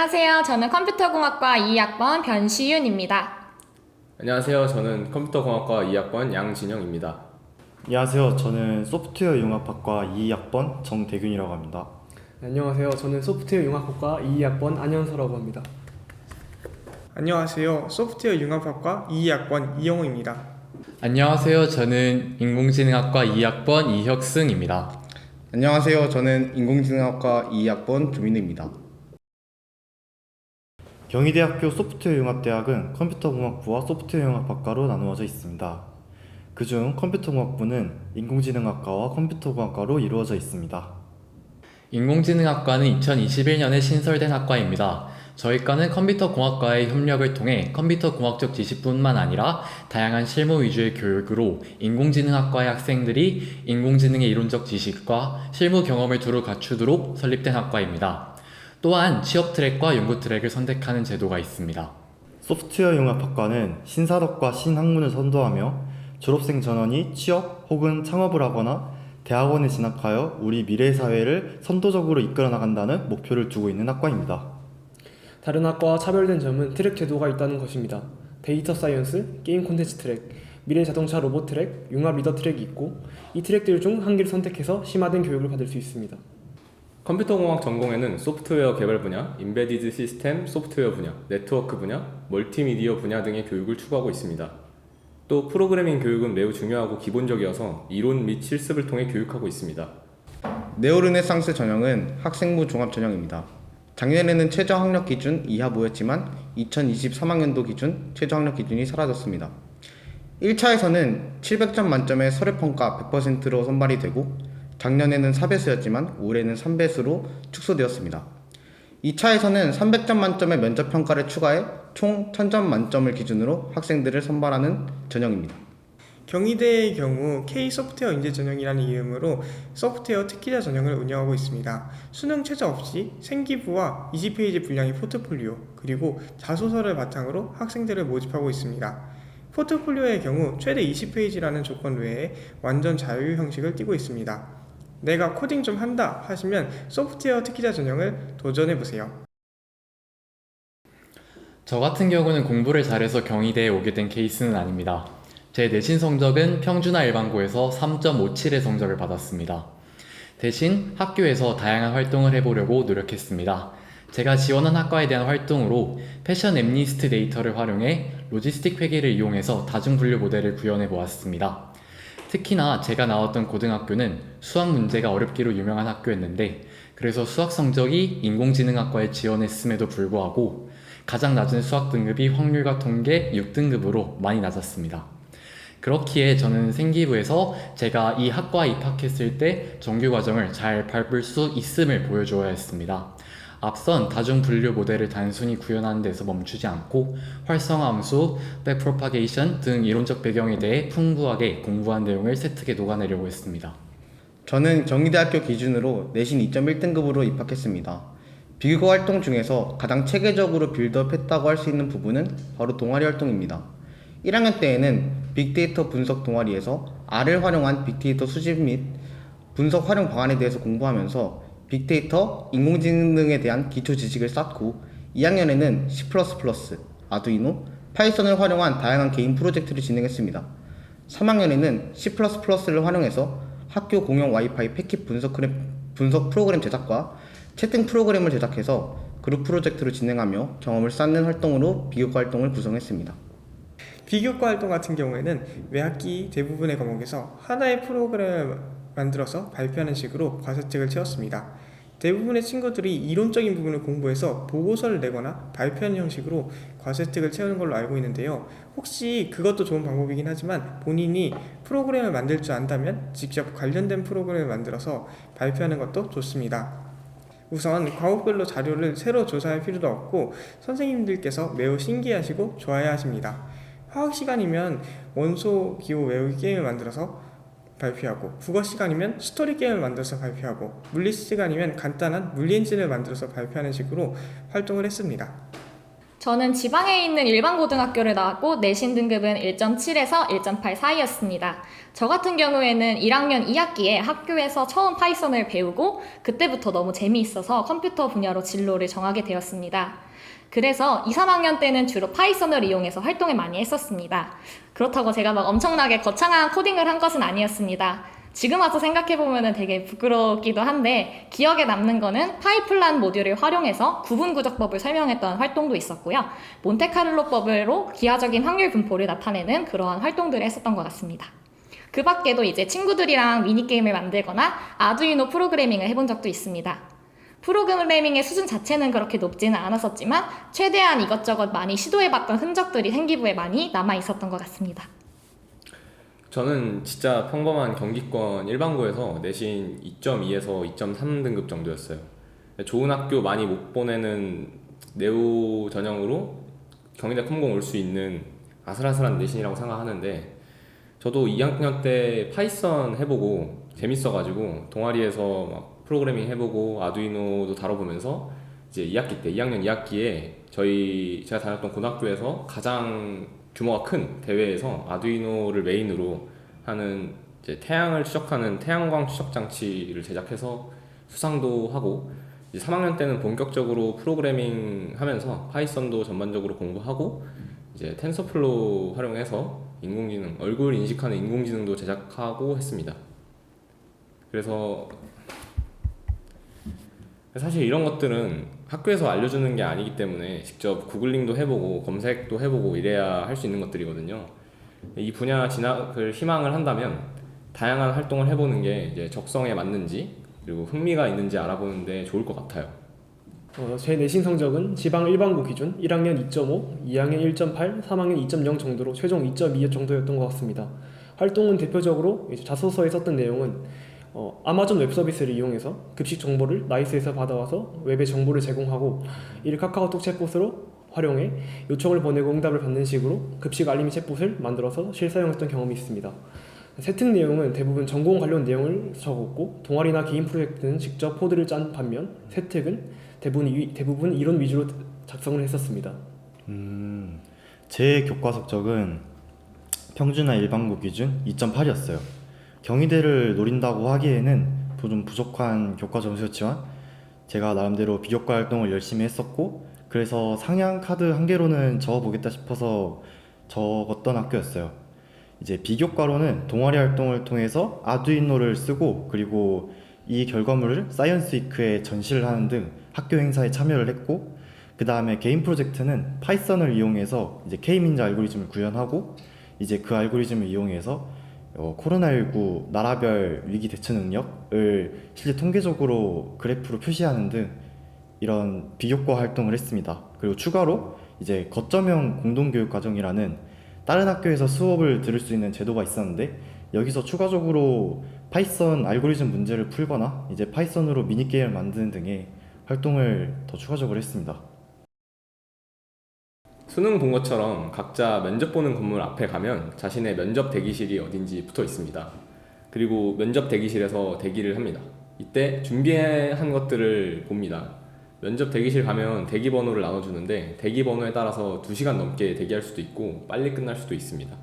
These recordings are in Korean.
안녕하세요. 저는 컴퓨터공학과 2학번 변시윤입니다. 안녕하세요. 저는 컴퓨터공학과 2학번 양진영입니다. 안녕하세요. 저는 소프트웨어 융합학과 2학번 정대균이라고 합니다. 안녕하세요. 저는 소프트웨어 융합학과 2학번 안현서라고 합니다. 안녕하세요. 소프트웨어 융합학과 2학번 이영호입니다. 안녕하세요. 저는 인공지능학과 2학번 이혁승입니다. 안녕하세요. 저는 인공지능학과 2학번 조민우입니다. 경희대학교 소프트웨어 융합대학은 컴퓨터공학부와 소프트웨어 융합학과로 나누어져 있습니다. 그중 컴퓨터공학부는 인공지능학과와 컴퓨터공학과로 이루어져 있습니다. 인공지능학과는 2021년에 신설된 학과입니다. 저희 과는 컴퓨터공학과의 협력을 통해 컴퓨터공학적 지식뿐만 아니라 다양한 실무 위주의 교육으로 인공지능학과의 학생들이 인공지능의 이론적 지식과 실무 경험을 두루 갖추도록 설립된 학과입니다. 또한 취업 트랙과 연구 트랙을 선택하는 제도가 있습니다. 소프트웨어 융합학과는 신산업과 신학문을 선도하며 졸업생 전원이 취업 혹은 창업을 하거나 대학원에 진학하여 우리 미래 사회를 선도적으로 이끌어 나간다는 목표를 두고 있는 학과입니다. 다른 학과와 차별된 점은 트랙 제도가 있다는 것입니다. 데이터 사이언스, 게임 콘텐츠 트랙, 미래 자동차 로봇 트랙, 융합 리더 트랙이 있고 이 트랙들 중 한 개를 선택해서 심화된 교육을 받을 수 있습니다. 컴퓨터공학 전공에는 소프트웨어 개발 분야, 인베디드 시스템 소프트웨어 분야, 네트워크 분야, 멀티미디어 분야 등의 교육을 추구하고 있습니다. 또 프로그래밍 교육은 매우 중요하고 기본적이어서 이론 및 실습을 통해 교육하고 있습니다. 네오르네상스 전형은 학생부 종합 전형입니다. 작년에는 최저 학력 기준 이하 부였지만 2023학년도 기준 최저 학력 기준이 사라졌습니다. 1차에서는 700점 만점에 서류평가 100%로 선발이 되고 작년에는 4배수였지만 올해는 3배수로 축소되었습니다. 2차에서는 300점 만점의 면접평가를 추가해 총 1000점 만점을 기준으로 학생들을 선발하는 전형입니다. 경희대의 경우 K-소프트웨어 인재 전형이라는 이름으로 소프트웨어 특기자 전형을 운영하고 있습니다. 수능 최저 없이 생기부와 20페이지 분량의 포트폴리오 그리고 자소서를 바탕으로 학생들을 모집하고 있습니다. 포트폴리오의 경우 최대 20페이지라는 조건 외에 완전 자유 형식을 띠고 있습니다. 내가 코딩 좀 한다 하시면 소프트웨어 특기자 전형을 도전해보세요. 저 같은 경우는 공부를 잘해서 경희대에 오게 된 케이스는 아닙니다. 제 내신 성적은 평준화 일반고에서 3.57의 성적을 받았습니다. 대신 학교에서 다양한 활동을 해보려고 노력했습니다. 제가 지원한 학과에 대한 활동으로 패션 엠니스트 데이터를 활용해 로지스틱 회계를 이용해서 다중분류 모델을 구현해 보았습니다. 특히나 제가 나왔던 고등학교는 수학 문제가 어렵기로 유명한 학교였는데 그래서 수학 성적이 인공지능학과에 지원했음에도 불구하고 가장 낮은 수학 등급이 확률과 통계 6등급으로 많이 낮았습니다. 그렇기에 저는 생기부에서 제가 이 학과에 입학했을 때 정규 과정을 잘 밟을 수 있음을 보여주어야 했습니다. 앞선 다중분류 모델을 단순히 구현하는 데서 멈추지 않고 활성화 함수, 백프로파게이션 등 이론적 배경에 대해 풍부하게 공부한 내용을 세특에 녹아내려고 했습니다. 저는 경희대학교 기준으로 내신 2.1등급으로 입학했습니다. 비교 활동 중에서 가장 체계적으로 빌드업했다고 할 수 있는 부분은 바로 동아리 활동입니다. 1학년 때에는 빅데이터 분석 동아리에서 R을 활용한 빅데이터 수집 및 분석 활용 방안에 대해서 공부하면서 빅데이터, 인공지능에 대한 기초 지식을 쌓고 2학년에는 C++, 아두이노, 파이썬을 활용한 다양한 개인 프로젝트를 진행했습니다. 3학년에는 C++를 활용해서 학교 공용 와이파이 패킷 분석 프로그램 제작과 채팅 프로그램을 제작해서 그룹 프로젝트를 진행하며 경험을 쌓는 활동으로 비교과 활동을 구성했습니다. 비교과 활동 같은 경우에는 매 학기 대부분의 과목에서 하나의 프로그램을 만들어서 발표하는 식으로 과제책을 채웠습니다. 대부분의 친구들이 이론적인 부분을 공부해서 보고서를 내거나 발표하는 형식으로 과제책을 채우는 걸로 알고 있는데요. 혹시 그것도 좋은 방법이긴 하지만 본인이 프로그램을 만들 줄 안다면 직접 관련된 프로그램을 만들어서 발표하는 것도 좋습니다. 우선 과목별로 자료를 새로 조사할 필요도 없고 선생님들께서 매우 신기해하시고 좋아해 하십니다. 화학 시간이면 원소 기호 외우기 게임을 만들어서 발표하고, 국어 시간이면 스토리 게임을 만들어서 발표하고, 물리 시간이면 간단한 물리 엔진을 만들어서 발표하는 식으로 활동을 했습니다. 저는 지방에 있는 일반 고등학교를 나왔고 내신 등급은 1.7에서 1.8 사이였습니다. 저 같은 경우에는 1학년 2학기에 학교에서 처음 파이썬을 배우고 그때부터 너무 재미있어서 컴퓨터 분야로 진로를 정하게 되었습니다. 그래서 2, 3학년 때는 주로 파이썬을 이용해서 활동을 많이 했었습니다. 그렇다고 제가 막 엄청나게 거창한 코딩을 한 것은 아니었습니다. 지금 와서 생각해보면 되게 부끄럽기도 한데 기억에 남는 거는 파이플란 모듈을 활용해서 구분구조법을 설명했던 활동도 있었고요. 몬테카를로법으로 기하적인 확률 분포를 나타내는 그러한 활동들을 했었던 것 같습니다. 그 밖에도 이제 친구들이랑 미니게임을 만들거나 아두이노 프로그래밍을 해본 적도 있습니다. 프로그래밍의 수준 자체는 그렇게 높지는 않았었지만 최대한 이것저것 많이 시도해봤던 흔적들이 생기부에 많이 남아있었던 것 같습니다. 저는 진짜 평범한 경기권 일반고에서 내신 2.2에서 2.3 등급 정도였어요. 좋은 학교 많이 못 보내는 네오 전형으로 경희대 컴공 올 수 있는 아슬아슬한 내신이라고 생각하는데 저도 2학년 때 파이썬 해보고 재밌어가지고 동아리에서 막 프로그래밍 해보고 아두이노도 다뤄보면서 이제 2학기 때 2학년 2학기에 제가 다녔던 고등학교에서 가장 규모가 큰 대회에서 아두이노를 메인으로 하는 이제 태양을 추적하는 태양광 추적 장치를 제작해서 수상도 하고 이제 3학년 때는 본격적으로 프로그래밍 하면서 파이썬도 전반적으로 공부하고 이제 텐서플로우 활용해서 인공지능, 얼굴 인식하는 인공지능도 제작하고 했습니다. 그래서 사실 이런 것들은 학교에서 알려주는 게 아니기 때문에 직접 구글링도 해보고 검색도 해보고 이래야 할 수 있는 것들이거든요. 이 분야 진학을 희망을 한다면 다양한 활동을 해보는 게 이제 적성에 맞는지 그리고 흥미가 있는지 알아보는 데 좋을 것 같아요. 제 내신 성적은 지방 일반고 기준 1학년 2.5, 2학년 1.8, 3학년 2.0 정도로 최종 2.2 정도였던 것 같습니다. 활동은 대표적으로 이제 자소서에 썼던 내용은 아마존 웹 서비스를 이용해서 급식 정보를 나이스에서 받아와서 웹에 정보를 제공하고 이를 카카오톡 챗봇으로 활용해 요청을 보내고 응답을 받는 식으로 급식 알림 챗봇을 만들어서 실사용했던 경험이 있습니다. 세특 내용은 대부분 전공 관련 내용을 적었고 동아리나 개인 프로젝트는 직접 코드를 짠 반면 세특은 대부분 이론 위주로 작성을 했었습니다. 제 교과 성적은 평준화 일반고 기준 2.8이었어요. 경희대를 노린다고 하기에는 좀 부족한 교과 점수였지만 제가 나름대로 비교과 활동을 열심히 했었고 그래서 상향 카드 한 개로는 적어보겠다 싶어서 적었던 학교였어요. 이제 비교과로는 동아리 활동을 통해서 아두이노를 쓰고 그리고 이 결과물을 사이언스 위크에 전시를 하는 등 학교 행사에 참여를 했고 그 다음에 개인 프로젝트는 파이썬을 이용해서 이제 K민자 알고리즘을 구현하고 이제 그 알고리즘을 이용해서 코로나19 나라별 위기 대처 능력을 실제 통계적으로 그래프로 표시하는 등 이런 비교과 활동을 했습니다. 그리고 추가로 이제 거점형 공동교육 과정이라는 다른 학교에서 수업을 들을 수 있는 제도가 있었는데 여기서 추가적으로 파이썬 알고리즘 문제를 풀거나 이제 파이썬으로 미니게임을 만드는 등의 활동을 더 추가적으로 했습니다. 수능 본 것처럼 각자 면접 보는 건물 앞에 가면 자신의 면접 대기실이 어딘지 붙어 있습니다. 그리고 면접 대기실에서 대기를 합니다. 이때 준비한 것들을 봅니다. 면접 대기실 가면 대기 번호를 나눠주는데 대기 번호에 따라서 2시간 넘게 대기할 수도 있고 빨리 끝날 수도 있습니다.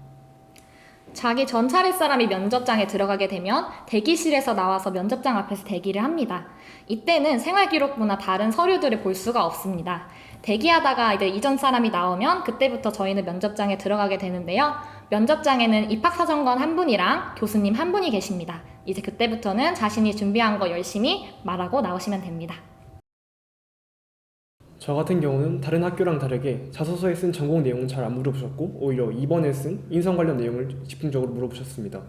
자기 전 차례사람이 면접장에 들어가게 되면 대기실에서 나와서 면접장 앞에서 대기를 합니다. 이때는 생활기록부나 다른 서류들을 볼 수가 없습니다. 대기하다가 이제 이전 사람이 나오면 그때부터 저희는 면접장에 들어가게 되는데요. 면접장에는 입학사정관 한 분이랑 교수님 한 분이 계십니다. 이제 그때부터는 자신이 준비한 거 열심히 말하고 나오시면 됩니다. 저 같은 경우는 다른 학교랑 다르게 자소서에 쓴 전공 내용은 잘 안 물어보셨고 오히려 2번에 쓴 인성 관련 내용을 집중적으로 물어보셨습니다.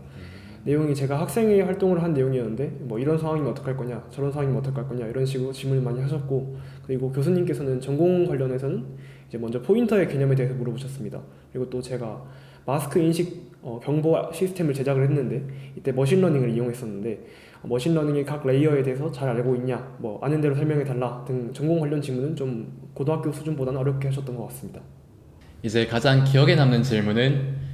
내용이 제가 학생회 활동을 한 내용이었는데 뭐 이런 상황이면 어떡할 거냐 저런 상황이면 어떡할 거냐 이런 식으로 질문을 많이 하셨고 그리고 교수님께서는 전공 관련해서는 이제 먼저 포인터의 개념에 대해서 물어보셨습니다. 그리고 또 제가 마스크 인식 경보 시스템을 제작을 했는데 이때 머신러닝을 이용했었는데 머신러닝의 각 레이어에 대해서 잘 알고 있냐 뭐 아는 대로 설명해 달라 등 전공 관련 질문은 좀 고등학교 수준보다는 어렵게 하셨던 것 같습니다. 이제 가장 기억에 남는 질문은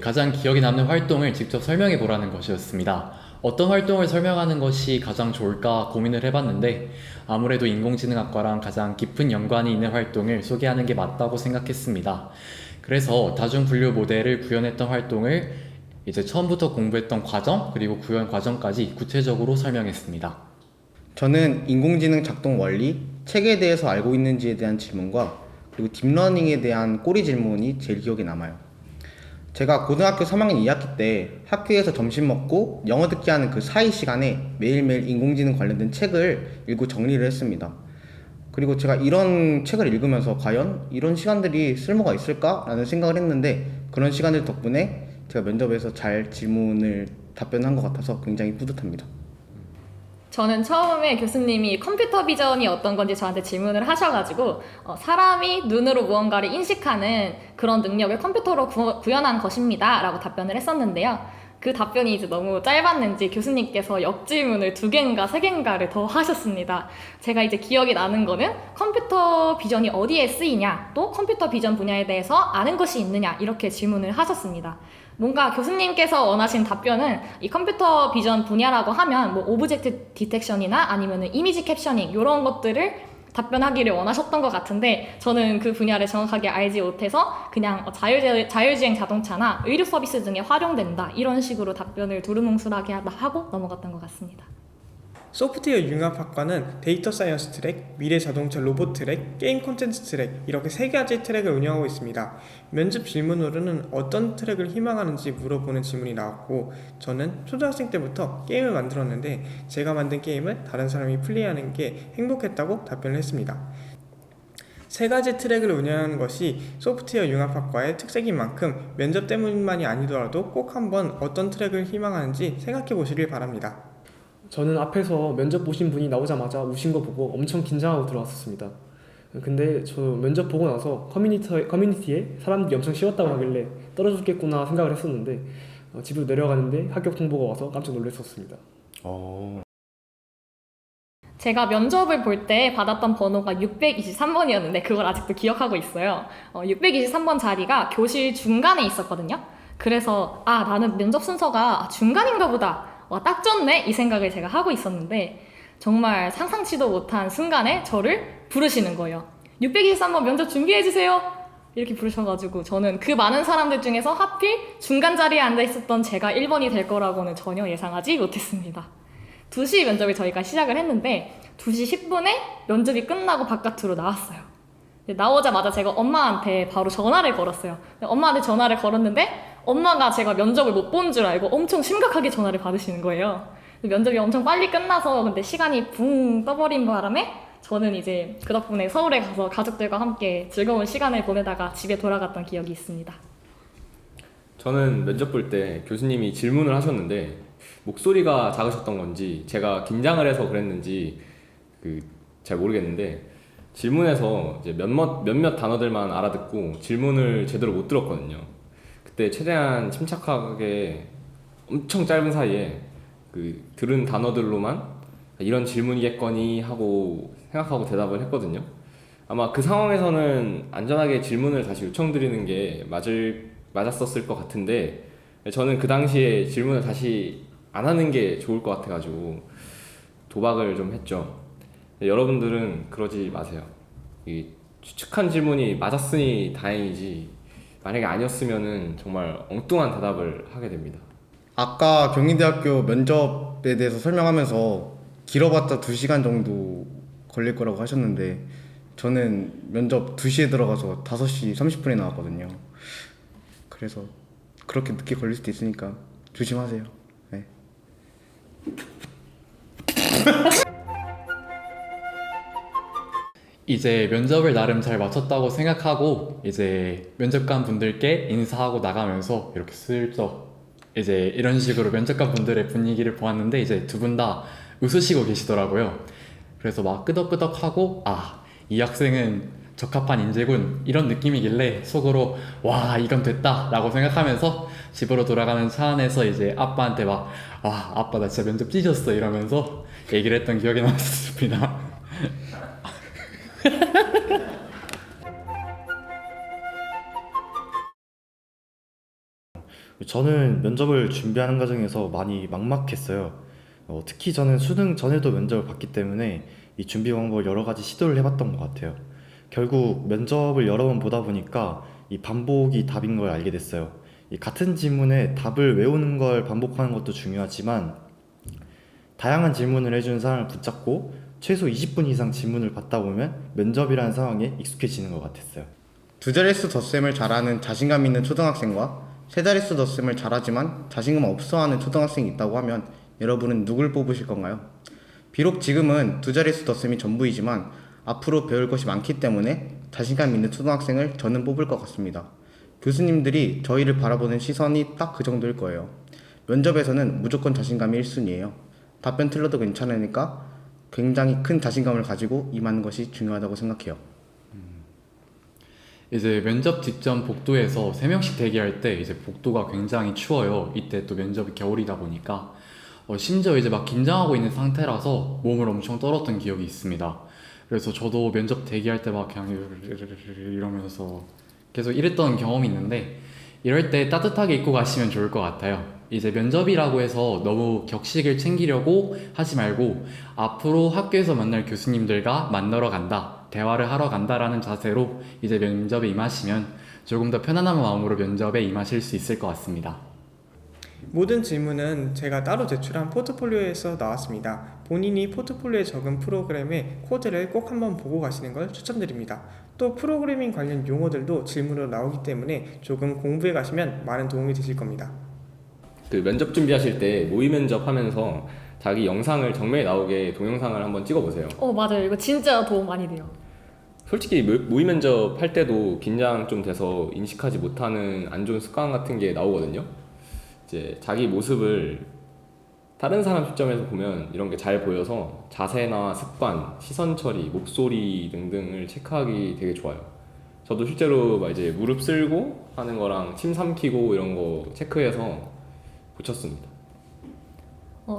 가장 기억에 남는 활동을 직접 설명해 보라는 것이었습니다. 어떤 활동을 설명하는 것이 가장 좋을까 고민을 해봤는데 아무래도 인공지능학과랑 가장 깊은 연관이 있는 활동을 소개하는 게 맞다고 생각했습니다. 그래서 다중분류 모델을 구현했던 활동을 이제 처음부터 공부했던 과정 그리고 구현 과정까지 구체적으로 설명했습니다. 저는 인공지능 작동 원리, 책에 대해서 알고 있는지에 대한 질문과 그리고 딥러닝에 대한 꼬리 질문이 제일 기억에 남아요. 제가 고등학교 3학년 2학기 때 학교에서 점심 먹고 영어 듣기 하는 그 사이 시간에 매일매일 인공지능 관련된 책을 읽고 정리를 했습니다. 그리고 제가 이런 책을 읽으면서 과연 이런 시간들이 쓸모가 있을까라는 생각을 했는데 그런 시간들 덕분에 제가 면접에서 잘 질문을 답변한 것 같아서 굉장히 뿌듯합니다. 저는 처음에 교수님이 컴퓨터 비전이 어떤 건지 저한테 질문을 하셔가지고 사람이 눈으로 무언가를 인식하는 그런 능력을 컴퓨터로 구현한 것입니다 라고 답변을 했었는데요. 그 답변이 이제 너무 짧았는지 교수님께서 역질문을 2개인가 3개인가를 더 하셨습니다. 제가 이제 기억이 나는 거는 컴퓨터 비전이 어디에 쓰이냐, 또 컴퓨터 비전 분야에 대해서 아는 것이 있느냐 이렇게 질문을 하셨습니다. 뭔가 교수님께서 원하신 답변은 이 컴퓨터 비전 분야라고 하면 뭐 오브젝트 디텍션이나 아니면은 이미지 캡셔닝 이런 것들을 답변하기를 원하셨던 것 같은데 저는 그 분야를 정확하게 알지 못해서 그냥 자율주행 자동차나 의료 서비스 등에 활용된다 이런 식으로 답변을 두루뭉술하게 하고 넘어갔던 것 같습니다. 소프트웨어 융합학과는 데이터 사이언스 트랙, 미래 자동차 로봇 트랙, 게임 콘텐츠 트랙 이렇게 3가지 트랙을 운영하고 있습니다. 면접 질문으로는 어떤 트랙을 희망하는지 물어보는 질문이 나왔고 저는 초등학생 때부터 게임을 만들었는데 제가 만든 게임을 다른 사람이 플레이하는 게 행복했다고 답변을 했습니다. 3가지 트랙을 운영하는 것이 소프트웨어 융합학과의 특색인 만큼 면접 때문만이 아니더라도 꼭 한번 어떤 트랙을 희망하는지 생각해 보시길 바랍니다. 저는 앞에서 면접 보신 분이 나오자마자 우신 거 보고 엄청 긴장하고 들어왔었습니다. 근데 저 면접 보고 나서 커뮤니티에 사람들이 엄청 쉬웠다고 하길래 떨어졌겠구나 생각을 했었는데 집으로 내려가는데 합격 통보가 와서 깜짝 놀랐었습니다. 제가 면접을 볼 때 받았던 번호가 623번이었는데 그걸 아직도 기억하고 있어요. 623번 자리가 교실 중간에 있었거든요. 그래서 나는 면접 순서가 중간인가 보다. 딱 좋네 이 생각을 제가 하고 있었는데 정말 상상치도 못한 순간에 저를 부르시는 거예요. 623번 면접 준비해주세요 이렇게 부르셔가지고 저는 그 많은 사람들 중에서 하필 중간 자리에 앉아있었던 제가 1번이 될 거라고는 전혀 예상하지 못했습니다. 2시 면접을 저희가 시작을 했는데 2시 10분에 면접이 끝나고 바깥으로 나왔어요. 나오자마자 제가 엄마한테 바로 전화를 걸었어요. 엄마한테 전화를 걸었는데 엄마가 제가 면접을 못 본 줄 알고 엄청 심각하게 전화를 받으시는 거예요. 면접이 엄청 빨리 끝나서 근데 시간이 붕 떠버린 바람에 저는 이제 그 덕분에 서울에 가서 가족들과 함께 즐거운 시간을 보내다가 집에 돌아갔던 기억이 있습니다. 저는 면접 볼 때 교수님이 질문을 하셨는데 목소리가 작으셨던 건지 제가 긴장을 해서 그랬는지 잘 모르겠는데 질문에서 이제 몇몇 단어들만 알아듣고 질문을 제대로 못 들었거든요. 그때 최대한 침착하게 엄청 짧은 사이에 들은 단어들로만 이런 질문이겠거니 하고 생각하고 대답을 했거든요. 아마 그 상황에서는 안전하게 질문을 다시 요청드리는 게 맞았었을 것 같은데 저는 그 당시에 질문을 다시 안 하는 게 좋을 것 같아가지고 도박을 좀 했죠. 여러분들은 그러지 마세요. 이 추측한 질문이 맞았으니 다행이지 만약에 아니었으면은 정말 엉뚱한 대답을 하게 됩니다. 아까 경희대학교 면접에 대해서 설명하면서 길어봤자 2시간 정도 걸릴 거라고 하셨는데 저는 면접 2시에 들어가서 5시 30분에 나왔거든요. 그래서 그렇게 늦게 걸릴 수도 있으니까 조심하세요. 네. 이제 면접을 나름 잘 마쳤다고 생각하고 이제 면접관 분들께 인사하고 나가면서 이렇게 슬쩍 이제 이런 식으로 면접관 분들의 분위기를 보았는데 이제 두 분 다 웃으시고 계시더라고요. 그래서 막 끄덕끄덕하고 이 학생은 적합한 인재군 이런 느낌이길래 속으로 와 이건 됐다 라고 생각하면서 집으로 돌아가는 차 안에서 이제 아빠한테 막 아빠 나 진짜 면접 찢었어 이러면서 얘기를 했던 기억이 났습니다. 저는 면접을 준비하는 과정에서 많이 막막했어요. 특히 저는 수능 전에도 면접을 봤기 때문에 이 준비 방법을 여러 가지 시도를 해봤던 것 같아요. 결국 면접을 여러 번 보다 보니까 이 반복이 답인 걸 알게 됐어요. 이 같은 질문에 답을 외우는 걸 반복하는 것도 중요하지만 다양한 질문을 해주는 사람을 붙잡고 최소 20분 이상 질문을 받다 보면 면접이라는 상황에 익숙해지는 것 같았어요. 두 자릿수 덧셈을 잘하는 자신감 있는 초등학생과 세 자릿수 덧셈을 잘하지만 자신감 없어하는 초등학생이 있다고 하면 여러분은 누굴 뽑으실 건가요? 비록 지금은 두 자릿수 덧셈이 전부이지만 앞으로 배울 것이 많기 때문에 자신감 있는 초등학생을 저는 뽑을 것 같습니다. 교수님들이 저희를 바라보는 시선이 딱 그 정도일 거예요. 면접에서는 무조건 자신감이 1순위예요. 답변 틀려도 괜찮으니까 굉장히 큰 자신감을 가지고 임하는 것이 중요하다고 생각해요. 이제 면접 직전 복도에서 3명씩 대기할 때 이제 복도가 굉장히 추워요. 이때 또 면접이 겨울이다 보니까 심지어 이제 막 긴장하고 있는 상태라서 몸을 엄청 떨었던 기억이 있습니다. 그래서 저도 면접 대기할 때 막 그냥 이러면서 계속 이랬던 경험이 있는데 이럴 때 따뜻하게 입고 가시면 좋을 것 같아요. 이제 면접이라고 해서 너무 격식을 챙기려고 하지 말고 앞으로 학교에서 만날 교수님들과 만나러 간다, 대화를 하러 간다라는 자세로 이제 면접에 임하시면 조금 더 편안한 마음으로 면접에 임하실 수 있을 것 같습니다. 모든 질문은 제가 따로 제출한 포트폴리오에서 나왔습니다. 본인이 포트폴리오에 적은 프로그램의 코드를 꼭 한번 보고 가시는 걸 추천드립니다. 또 프로그래밍 관련 용어들도 질문으로 나오기 때문에 조금 공부해 가시면 많은 도움이 되실 겁니다. 그 면접 준비하실 때 모의 면접 하면서 자기 영상을 정면에 나오게 동영상을 한번 찍어보세요. 맞아요. 이거 진짜 도움 많이 돼요. 솔직히 모의 면접 할 때도 긴장 좀 돼서 인식하지 못하는 안 좋은 습관 같은 게 나오거든요. 이제 자기 모습을 다른 사람 시점에서 보면 이런 게 잘 보여서 자세나 습관, 시선 처리, 목소리 등등을 체크하기 되게 좋아요. 저도 실제로 막 이제 무릎 쓸고 하는 거랑 침 삼키고 이런 거 체크해서 고쳤습니다.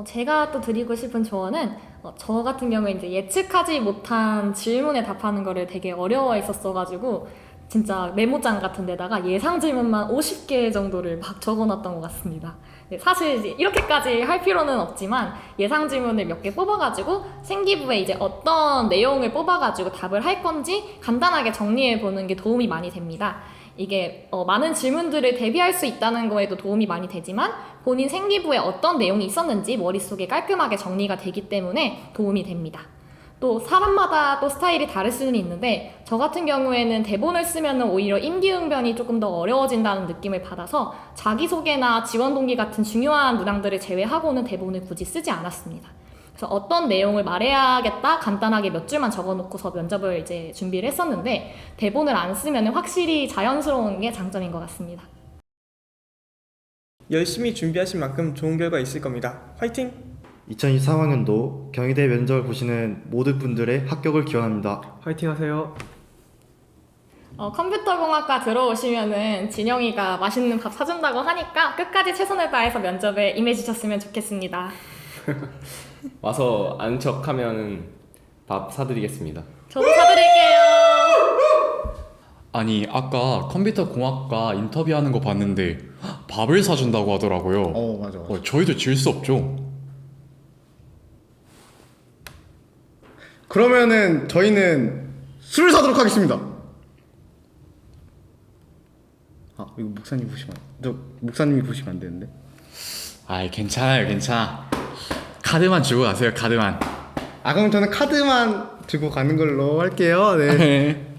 제가 또 드리고 싶은 조언은 저 같은 경우에 이제 예측하지 못한 질문에 답하는 거를 되게 어려워했었어가지고 진짜 메모장 같은 데다가 예상 질문만 50개 정도를 막 적어놨던 것 같습니다. 네, 사실 이제 이렇게까지 할 필요는 없지만 예상 질문을 몇 개 뽑아가지고 생기부에 이제 어떤 내용을 뽑아가지고 답을 할 건지 간단하게 정리해보는 게 도움이 많이 됩니다. 이게 많은 질문들을 대비할 수 있다는 거에도 도움이 많이 되지만 본인 생기부에 어떤 내용이 있었는지 머릿속에 깔끔하게 정리가 되기 때문에 도움이 됩니다. 또 사람마다 또 스타일이 다를 수는 있는데 저 같은 경우에는 대본을 쓰면 오히려 임기응변이 조금 더 어려워진다는 느낌을 받아서 자기소개나 지원 동기 같은 중요한 문항들을 제외하고는 대본을 굳이 쓰지 않았습니다. 그래서 어떤 내용을 말해야겠다 간단하게 몇 줄만 적어놓고서 면접을 이제 준비를 했었는데 대본을 안 쓰면 확실히 자연스러운 게 장점인 것 같습니다. 열심히 준비하신 만큼 좋은 결과 있을 겁니다. 화이팅! 2024학년도 경희대 면접을 보시는 모든 분들의 합격을 기원합니다. 화이팅 하세요. 컴퓨터공학과 들어오시면은 진영이가 맛있는 밥 사준다고 하니까 끝까지 최선을 다해서 면접에 임해주셨으면 좋겠습니다. 와서 아는 척 하면 밥 사드리겠습니다. 저도 사드릴게요. 아니 아까 컴퓨터 공학과 인터뷰하는 거 봤는데 밥을 사준다고 하더라고요. 맞아. 저희도 질 수 없죠. 그러면은 저희는 술을 사도록 하겠습니다. 이거 목사님이 보시면 안 되는데. 아이 괜찮아요, 괜찮아. 카드만 주고 가세요, 카드만. 그럼 저는 카드만 주고 가는 걸로 할게요. 네.